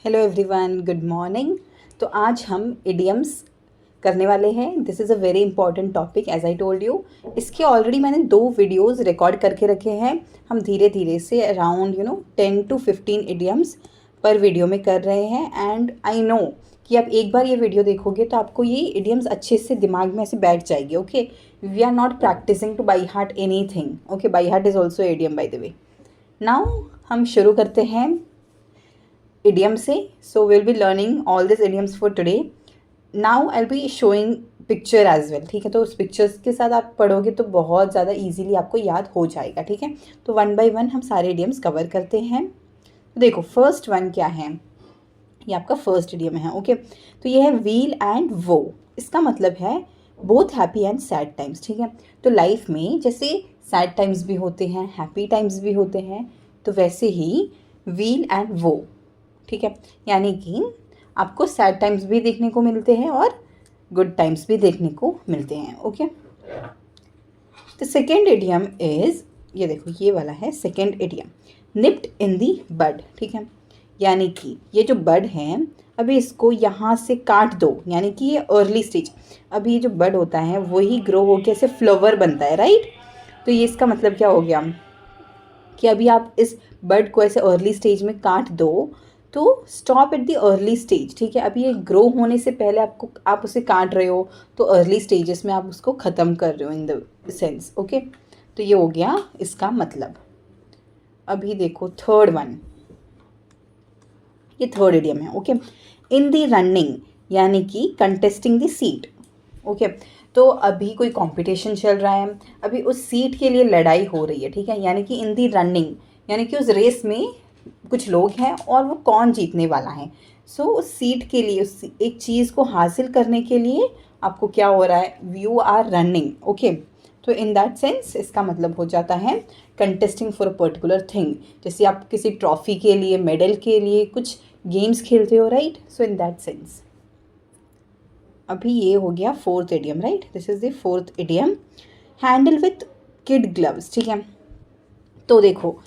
Hello everyone, good morning. तो आज हम इडियम्स करने वाले हैं। This is a very important topic as I told you. इसके ऑलरेडी मैंने 2 वीडियोस रिकॉर्ड करके रखे हैं। हम धीरे धीरे से अराउंड 10 to 15 इडियम्स पर वीडियो में कर रहे हैं। एंड आई नो कि आप एक बार ये वीडियो देखोगे तो आपको ये इडियम्स अच्छे से दिमाग में ऐसे बैठ जाएगी। Okay, we are not practicing to by heart anything. Okay, by heart is also idiom by the way. Now हम शुरू करते हैं idiom से. So we'll be learning all these idioms for today. Now I'll be showing picture as well. ठीक है, तो उस pictures के साथ आप पढ़ोगे तो बहुत ज़्यादा इजीली आपको याद हो जाएगा. ठीक है, तो 1 by 1 हम सारे इडियम्स कवर करते हैं. तो देखो फर्स्ट वन क्या है, ये आपका फर्स्ट इडियम है. ओके, तो ये है व्हील एंड वो. इसका मतलब है both happy and sad times. ठीक है, तो लाइफ में जैसे सैड टाइम्स भी होते हैं, हैप्पी टाइम्स भी होते हैं, तो वैसे ही व्हील एंड वो. ठीक है, यानी कि आपको सैड टाइम्स भी देखने को मिलते हैं और गुड टाइम्स भी देखने को मिलते हैं. Okay, the second idiom is, ये देखो ये वाला है सेकेंड इडियम, निप्ड इन दी बड. ठीक है, यानी कि ये जो बड है अभी इसको यहाँ से काट दो, यानी कि ये अर्ली स्टेज. अभी ये जो बड होता है वही ग्रो होकर ऐसे फ्लावर बनता है, राइट. तो ये इसका मतलब क्या हो गया कि अभी आप इस बड को ऐसे अर्ली स्टेज में काट दो, तो stop at the early stage. ठीक है, अभी ये ग्रो होने से पहले आप उसे काट रहे हो, तो अर्ली स्टेजेस में आप उसको ख़त्म कर रहे हो इन द सेंस. ओके, तो ये हो गया इसका मतलब. अभी देखो थर्ड वन, ये थर्ड इडियम है. ओके, इन द रनिंग, यानी कि कंटेस्टिंग द सीट. ओके, तो अभी कोई कंपटीशन चल रहा है, अभी उस सीट के लिए लड़ाई हो रही है. ठीक है, यानी कि इन द रनिंग, यानी कि उस रेस में कुछ लोग हैं और वो कौन जीतने वाला है. सो उस सीट के लिए, उस एक चीज़ को हासिल करने के लिए आपको क्या हो रहा है, यू आर रनिंग. ओके, तो इन दैट सेंस इसका मतलब हो जाता है contesting for a particular thing. जैसे आप किसी ट्रॉफी के लिए, मेडल के लिए कुछ गेम्स खेलते हो, right. So in that sense अभी ये हो गया fourth idiom, right. This is the fourth idiom, handle with kid gloves. ठीक है, तो देखो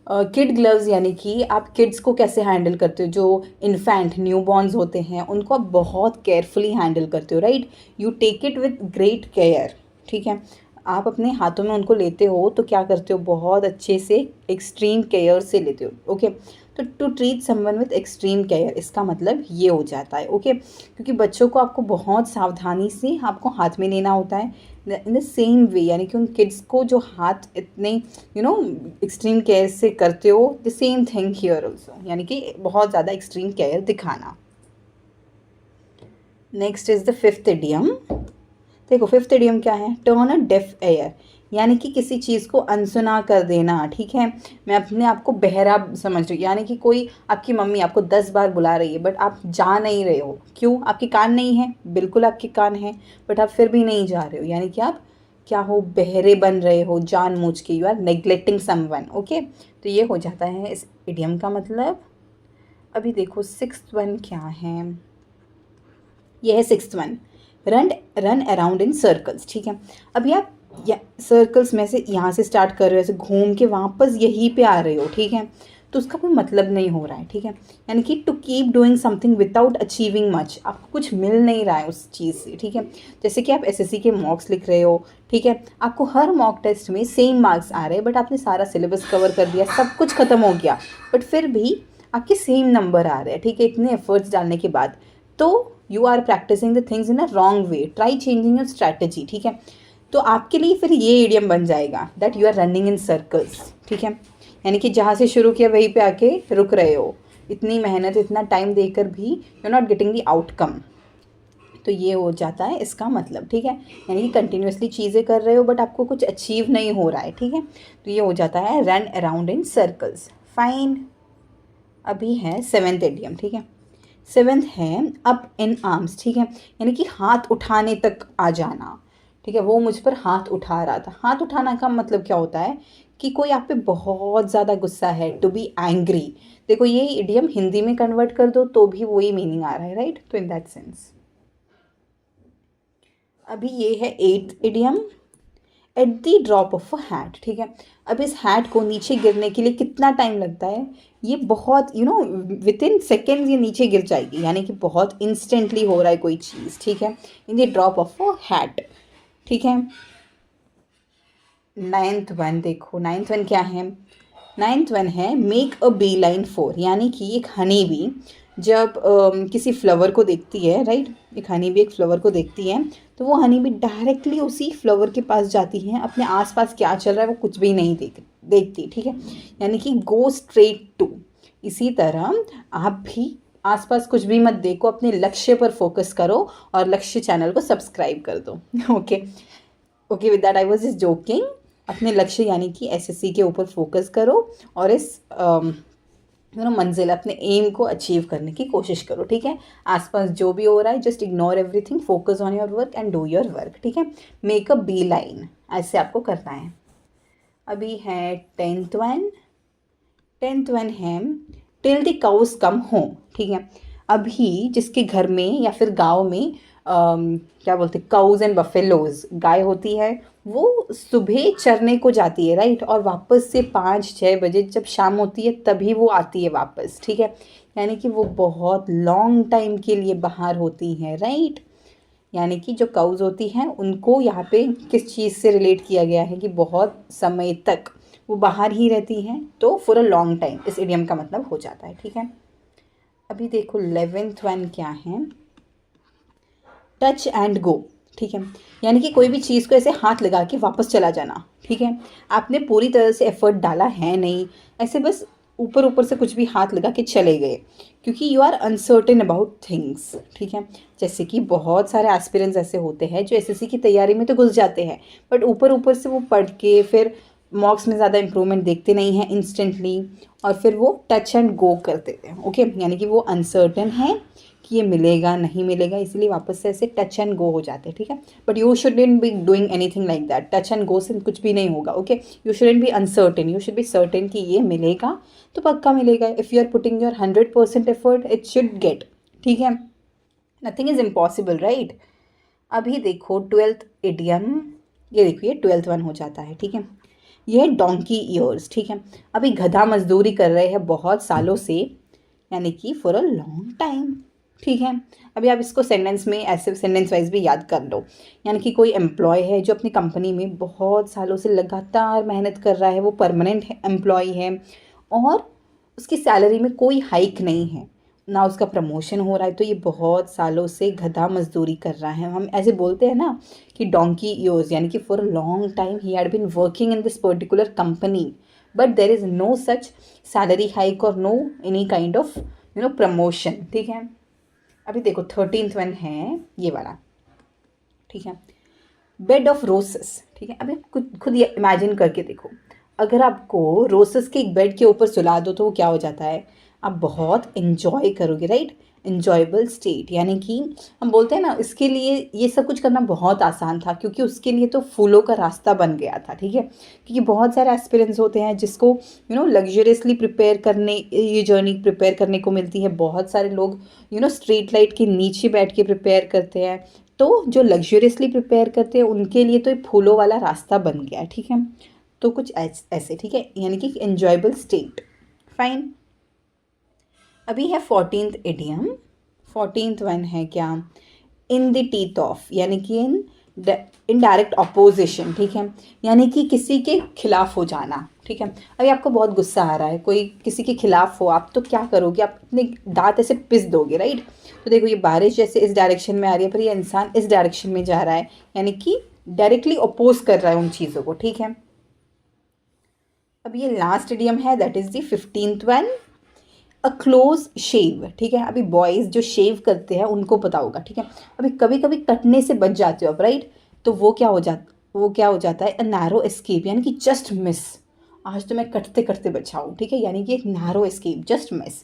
किड ग्लव्स यानी कि आप किड्स को कैसे हैंडल करते हो. जो इन्फेंट न्यू बॉर्न्स होते हैं उनको आप बहुत केयरफुली हैंडल करते हो, right. You take it with great care. ठीक है, आप अपने हाथों में उनको लेते हो तो क्या करते हो, बहुत अच्छे से एक्सट्रीम केयर से लेते हो. ओके, तो to treat someone with extreme care, इसका मतलब ये हो जाता है. ओके, क्योंकि बच्चों को आपको बहुत सावधानी से आपको हाथ में लेना होता है इन द सेम वे. यानी कि उन किड्स को जो हाथ इतने एक्सट्रीम केयर से करते हो, the same thing here also, यानी कि बहुत ज़्यादा एक्सट्रीम केयर दिखाना. Next is the fifth idiom. देखो फिफ्थ इडियम क्या है, टर्न अ डेफ एयर, यानी कि किसी चीज़ को अनसुना कर देना. ठीक है, मैं अपने आप को बहरा समझ रही हूँ, यानी कि कोई आपकी मम्मी आपको 10 बार बुला रही है बट आप जा नहीं रहे हो. क्यों, आपके कान नहीं है, बिल्कुल आपके कान हैं बट आप फिर भी नहीं जा रहे हो, यानी कि आप क्या हो, बहरे बन रहे हो जानबूझ के. You are neglecting someone. Okay, तो ये हो जाता है इस इडियम का मतलब. अभी देखो सिक्स्थ वन क्या है, ये है sixth one, run around in circles. ठीक है, अभी आप सर्कल्स में से यहाँ से स्टार्ट कर रहे हो, ऐसे घूम के वापस यहीं पे आ रहे हो. ठीक है, तो उसका कोई मतलब नहीं हो रहा है. ठीक है, यानी कि to keep doing something without achieving much, आपको कुछ मिल नहीं रहा है उस चीज़ से. ठीक है, जैसे कि आप एसएससी के मॉक्स लिख रहे हो. ठीक है, आपको हर मॉक टेस्ट में सेम मार्क्स आ रहे हैं बट आपने सारा सिलेबस कवर कर दिया, सब कुछ ख़त्म हो गया, बट फिर भी आपके सेम नंबर आ रहे हैं. ठीक है, इतने एफर्ट्स डालने के बाद. तो you are practicing the things in a wrong way, try changing your strategy. ठीक है, तो आपके लिए फिर ये इडियम बन जाएगा that you are running in circles. ठीक है, यानी कि जहाँ से शुरू किया वहीं पे आके रुक रहे हो, इतनी मेहनत इतना टाइम देकर भी you are not getting the outcome. तो ये हो जाता है इसका मतलब. ठीक है, यानी कि कंटिन्यूसली चीज़ें कर रहे हो बट आपको कुछ अचीव नहीं हो रहा है. ठीक है, तो ये हो जाता है run around in circles. Fine. अभी है सेवेंथ इडियम. ठीक है, सेवेंथ है अप इन आर्म्स. ठीक है, यानी कि हाथ उठाने तक आ जाना. ठीक है, वो मुझ पर हाथ उठा रहा था. हाथ उठाना का मतलब क्या होता है कि कोई आप पे बहुत ज़्यादा गुस्सा है, टू बी एंग्री. देखो ये इडियम हिंदी में कन्वर्ट कर दो तो भी वही मीनिंग आ रहा है, राइट. तो इन दैट सेंस अभी ये है eighth idiom, at the drop of a hat, ठीक है। अब इस हैट को नीचे गिरने के लिए कितना टाइम लगता है, ये बहुत विद इन सेकेंड्स ये नीचे गिर जाएगी, यानी कि बहुत इंस्टेंटली हो रहा है कोई चीज़, ठीक है, in the drop of a hat, ठीक है। 9th वन देखो, 9th वन क्या है, 9th वन है make a beeline for, यानी कि एक हनी बी जब किसी फ्लावर को देखती है, राइट, एक हनी बी एक फ्लावर को देखती है, तो वो हनी बी डायरेक्टली उसी फ्लावर के पास जाती है, अपने आसपास क्या चल रहा है वो कुछ भी नहीं देखती, ठीक है, यानी कि गो स्ट्रेट टू। इसी तरह आप भी आसपास कुछ भी मत देखो, अपने लक्ष्य पर फोकस करो और लक्ष्य चैनल को सब्सक्राइब कर दो। Okay okay, with that I was just joking. अपने लक्ष्य यानी कि एसएससी के ऊपर फोकस करो और इस मंजिल, अपने एम को अचीव करने की कोशिश करो, ठीक है। आसपास जो भी हो रहा है just ignore everything, focus on your work and do your work, ठीक है। मेक अ बी लाइन, ऐसे आपको करना है। अभी है 10th वन, 10th वन है till the cows come home, ठीक है। अभी जिसके घर में या फिर गांव में क्या बोलते हैं, काउज एंड बफेलोज, गाय होती है, वो सुबह चरने को जाती है, राइट, और वापस से 5-6 बजे जब शाम होती है तभी वो आती है वापस, ठीक है, यानी कि वो बहुत लॉन्ग टाइम के लिए बाहर होती हैं, राइट। यानी कि जो काउज होती हैं उनको यहाँ पे किस चीज़ से रिलेट किया गया है कि बहुत समय तक वो बाहर ही रहती हैं, तो फॉर अ लॉन्ग टाइम इस इडियम का मतलब हो जाता है, ठीक है। अभी देखो 11th वन क्या है, टच एंड गो, ठीक है, यानी कि कोई भी चीज़ को ऐसे हाथ लगा के वापस चला जाना, ठीक है। आपने पूरी तरह से एफर्ट डाला है नहीं, ऐसे बस ऊपर ऊपर से कुछ भी हाथ लगा के चले गए, क्योंकि you are uncertain about things, ठीक है। जैसे कि बहुत सारे एस्पिरेंट्स ऐसे होते हैं जो एसएससी की तैयारी में तो घुस जाते हैं, बट ऊपर ऊपर से वो पढ़ के फिर मॉक्स में ज़्यादा इंप्रूवमेंट देखते नहीं हैं इंस्टेंटली, और फिर वो टच एंड गो कर देते हैं, ओके, यानी कि वो अनसर्टेन है कि ये मिलेगा नहीं मिलेगा, इसलिए वापस से ऐसे टच एंड गो हो जाते हैं, ठीक है। But you shouldn't be doing anything like that, touch and go से कुछ भी नहीं होगा, okay. You shouldn't be uncertain, you should be certain कि ये मिलेगा तो पक्का मिलेगा। If you are putting your 100% effort it should get, ठीक है, नथिंग इज इम्पॉसिबल, राइट। अभी देखो 12th इडियम, ये देखिए 12th वन हो जाता है, ठीक है। ये है डोंकी ईयर्स, ठीक है। अभी गधा मजदूरी कर रहे हैं बहुत सालों से, यानी कि फॉर अ लॉन्ग टाइम, ठीक है। अभी आप इसको सेंटेंस में ऐसे सेंटेंस वाइज भी याद कर लो, यानी कि कोई एम्प्लॉय है जो अपनी कंपनी में बहुत सालों से लगातार मेहनत कर रहा है, वो परमानेंट एम्प्लॉय है और उसकी सैलरी में कोई हाइक नहीं है, ना उसका प्रमोशन हो रहा है, तो ये बहुत सालों से गधा मजदूरी कर रहा है। हम ऐसे बोलते हैं ना कि डोंकी ईयर्स, यानी कि for a long time he had been working in this particular company, but there is no such salary hike और no any kind of promotion, ठीक है। अभी देखो 13th वन है ये वाला, ठीक है, बेड ऑफ रोसेस, ठीक है। अभी खुद ये इमेजिन करके देखो, अगर आपको रोसेस के एक बेड के ऊपर सुला दो तो वो क्या हो जाता है, आप बहुत इन्जॉय करोगे, राइट, इन्जॉयबल स्टेट, यानी कि हम बोलते हैं ना, इसके लिए ये सब कुछ करना बहुत आसान था क्योंकि उसके लिए तो फूलों का रास्ता बन गया था, ठीक है। क्योंकि बहुत सारे एस्पिरेंट्स होते हैं जिसको लग्जरियसली प्रिपेयर करने, ये जर्नी प्रिपेयर करने को मिलती है, बहुत सारे लोग स्ट्रीट लाइट के नीचे बैठ के प्रिपेयर करते हैं, तो जो लग्जरियसली प्रिपेयर करते हैं उनके लिए तो ये फूलों वाला रास्ता बन गया, ठीक है। तो कुछ ऐसे, ठीक है, यानी कि एन्जॉयबल स्टेट, फाइन। अभी है 14th इडियम, 14th वन है क्या, इन द टीथ ऑफ, यानी कि इन डायरेक्ट अपोजिशन, ठीक है, यानी कि किसी के खिलाफ हो जाना, ठीक है। अभी आपको बहुत गुस्सा आ रहा है, कोई किसी के खिलाफ हो, आप तो क्या करोगे, आप अपने दांत ऐसे पिस दोगे, राइट। तो देखो ये बारिश जैसे इस डायरेक्शन में आ रही है पर ये इंसान इस डायरेक्शन में जा रहा है, यानी कि डायरेक्टली अपोज कर रहा है उन चीज़ों को, ठीक है। अब ये लास्ट इडियम है, that is the 15th one, a close shave, ठीक है। अभी बॉयज़ जो शेव करते हैं उनको पता होगा, ठीक है। अभी कभी कभी कटने से बच जाते हो आप, राइट, तो वो क्या हो जाता है, अ नैरो एस्केप, यानी कि जस्ट मिस, आज तो मैं कटते कटते बचा हूँ, ठीक है, यानी कि एक नैरो एस्केप, जस्ट मिस।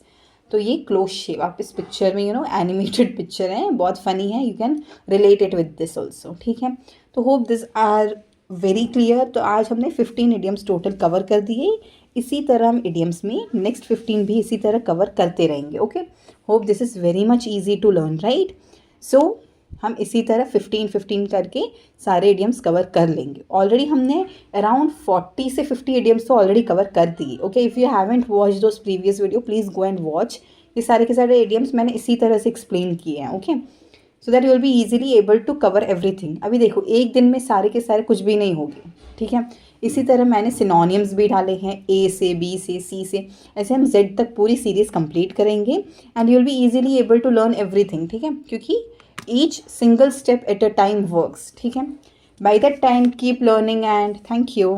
तो ये क्लोज शेव, आप इस पिक्चर में एनिमेटेड पिक्चर है, बहुत फनी है, you can relate it with this also, ठीक है। तो hope this are very clear. तो आज हमने 15 इडियम्स टोटल कवर कर दिए, इसी तरह हम इडियम्स में नेक्स्ट 15 भी इसी तरह कवर करते रहेंगे, okay. Hope this is very much easy to learn, right. So हम इसी तरह 15-15 करके सारे इडियम्स कवर कर लेंगे। ऑलरेडी हमने अराउंड 40 से 50 इडियम्स तो ऑलरेडी कवर कर दिए। Okay, if you haven't watch those previous video please go and watch. ये सारे के सारे इडियम्स मैंने इसी तरह से एक्सप्लेन किए हैं। Okay, so that you will be easily able to cover everything. अभी देखो एक दिन में सारे के सारे कुछ भी नहीं होगे, ठीक है। इसी तरह मैंने सिनोनियम्स भी डाले हैं, ए से, बी से, सी से, ऐसे हम जेड तक पूरी सीरीज़ कंप्लीट करेंगे and you will be easily able to learn everything, ठीक है, क्योंकि each single step at a time works, ठीक है। By that time keep learning and thank you.